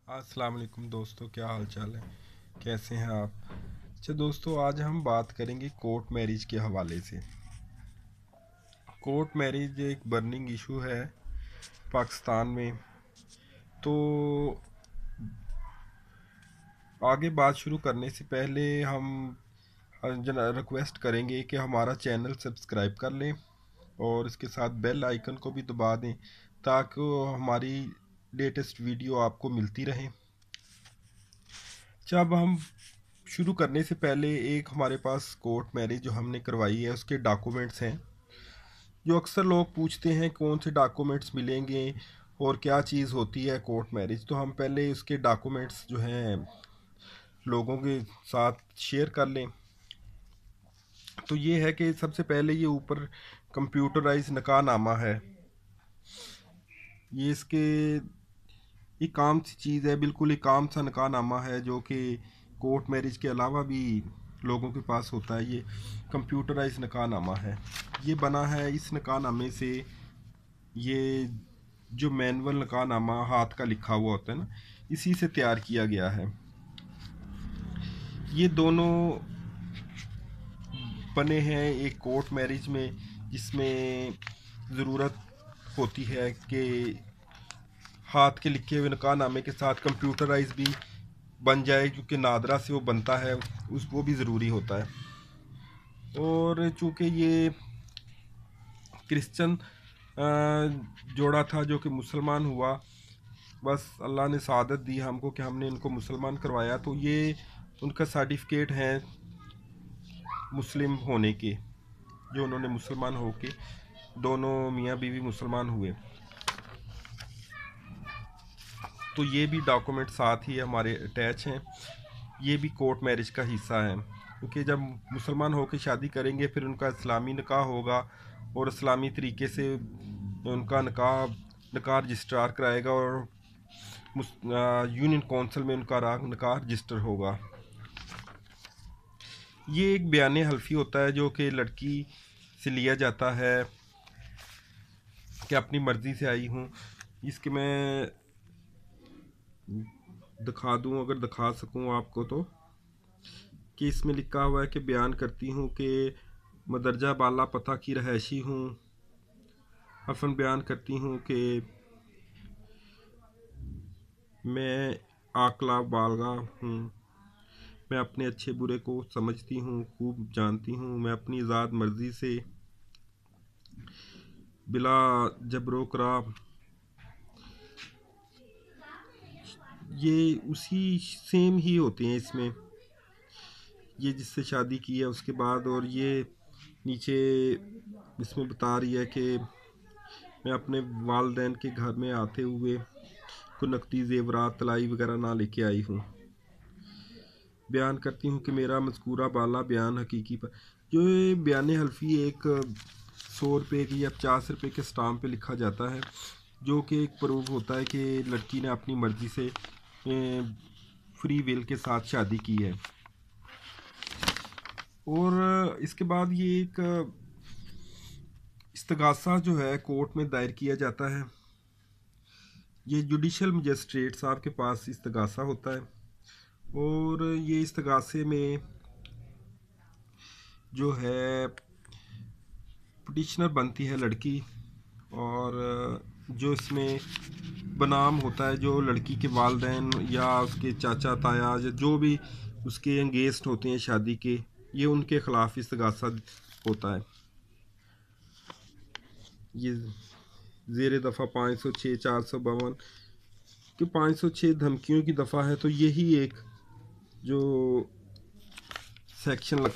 अस्सलाम वालेकुम दोस्तों, क्या हाल चाल है? कैसे हैं आप? अच्छा दोस्तों, आज हम बात करेंगे कोर्ट मैरिज के हवाले से। कोर्ट मैरिज एक बर्निंग इशू है पाकिस्तान में। तो आगे बात शुरू करने से पहले हम रिक्वेस्ट करेंगे कि हमारा चैनल सब्सक्राइब कर लें और इसके साथ बेल आइकन को भी दबा दें ताकि हमारी लेटेस्ट वीडियो आपको मिलती रहे। जब हम शुरू करने से पहले एक हमारे पास कोर्ट मैरिज जो हमने करवाई है उसके डॉक्यूमेंट्स हैं, जो अक्सर लोग पूछते हैं कौन से डॉक्यूमेंट्स मिलेंगे और क्या चीज़ होती है कोर्ट मैरिज। तो हम पहले उसके डॉक्यूमेंट्स जो हैं लोगों के साथ शेयर कर लें। तो ये है कि सबसे पहले ये ऊपर कंप्यूटराइज निकाहनामा है। ये इसके एक आम सी चीज़ है, बिल्कुल एक आम सा निकाहनामा है जो कि कोर्ट मैरिज के अलावा भी लोगों के पास होता है। ये कंप्यूटराइज निकाहनामा है। ये बना है इस निकाहनामे से, ये जो मैनुअल निकाहनामा हाथ का लिखा हुआ होता है ना, इसी से तैयार किया गया है। ये दोनों बने हैं एक कोर्ट मैरिज में, जिसमें ज़रूरत होती है कि हाथ के लिखे हुए निकाहनामे के साथ कंप्यूटराइज भी बन जाए, क्योंकि नादरा से वो बनता है, वो भी ज़रूरी होता है। और चूँकि ये क्रिश्चियन जोड़ा था जो कि मुसलमान हुआ, बस अल्लाह ने सआदत दी हमको कि हमने इनको मुसलमान करवाया, तो ये उनका सर्टिफिकेट है मुस्लिम होने के, जो उन्होंने मुसलमान होके दोनों मियाँ बीवी मुसलमान हुए। तो ये भी डॉक्यूमेंट साथ ही हमारे अटैच हैं। ये भी कोर्ट मैरिज का हिस्सा है, क्योंकि जब मुसलमान होकर शादी करेंगे फिर उनका इस्लामी निकाह होगा और इस्लामी तरीके से उनका निकाह रजिस्ट्रार कराएगा और यूनियन काउंसिल में उनका निकाह रजिस्टर होगा। ये एक बयान हल्फी होता है जो कि लड़की से लिया जाता है कि अपनी मर्ज़ी से आई हूँ। इसके मैं दिखा दूँ, अगर दिखा सकूँ आपको, तो कि इसमें लिखा हुआ है कि बयान करती हूँ कि मदरजा बाला पता की रहायशी हूँ। हरफन बयान करती हूँ कि मैं आकला बालगा हूँ। मैं अपने अच्छे बुरे को समझती हूँ, खूब जानती हूँ। मैं अपनी आज़ाद मर्ज़ी से बिला जबरो करा, ये उसी सेम ही होते हैं इसमें, ये जिससे शादी की है उसके बाद। और ये नीचे इसमें बता रही है कि मैं अपने वालदैन के घर में आते हुए कोई नकदी जेवरात तलाई वगैरह ना लेके आई हूँ। बयान करती हूँ कि मेरा मज़कूरा बाला बयान हकीकी पर, जो ये बयान हल्फी एक 100 रुपये की या 50 रुपये के स्टाम्प पे लिखा जाता है, जो कि एक प्रूफ होता है कि लड़की ने अपनी मर्ज़ी से फ्री विल के साथ शादी की है। और इसके बाद ये एक इस्तगासा जो है कोर्ट में दायर किया जाता है। ये जुडिशल मजिस्ट्रेट साहब के पास इस्तगासा होता है, और ये इस्तगासे में जो है पटिशनर बनती है लड़की, और जो इसमें बनाम होता है जो लड़की के वालदैन या उसके चाचा ताया या जो भी उसके एंगेस्ट होते हैं शादी के, ये उनके ख़िलाफ़ इस्तगासा होता है। ये ज़ेर दफ़ा 506 452 कि 506 धमकियों की दफ़ा है, तो यही एक जो सेक्शन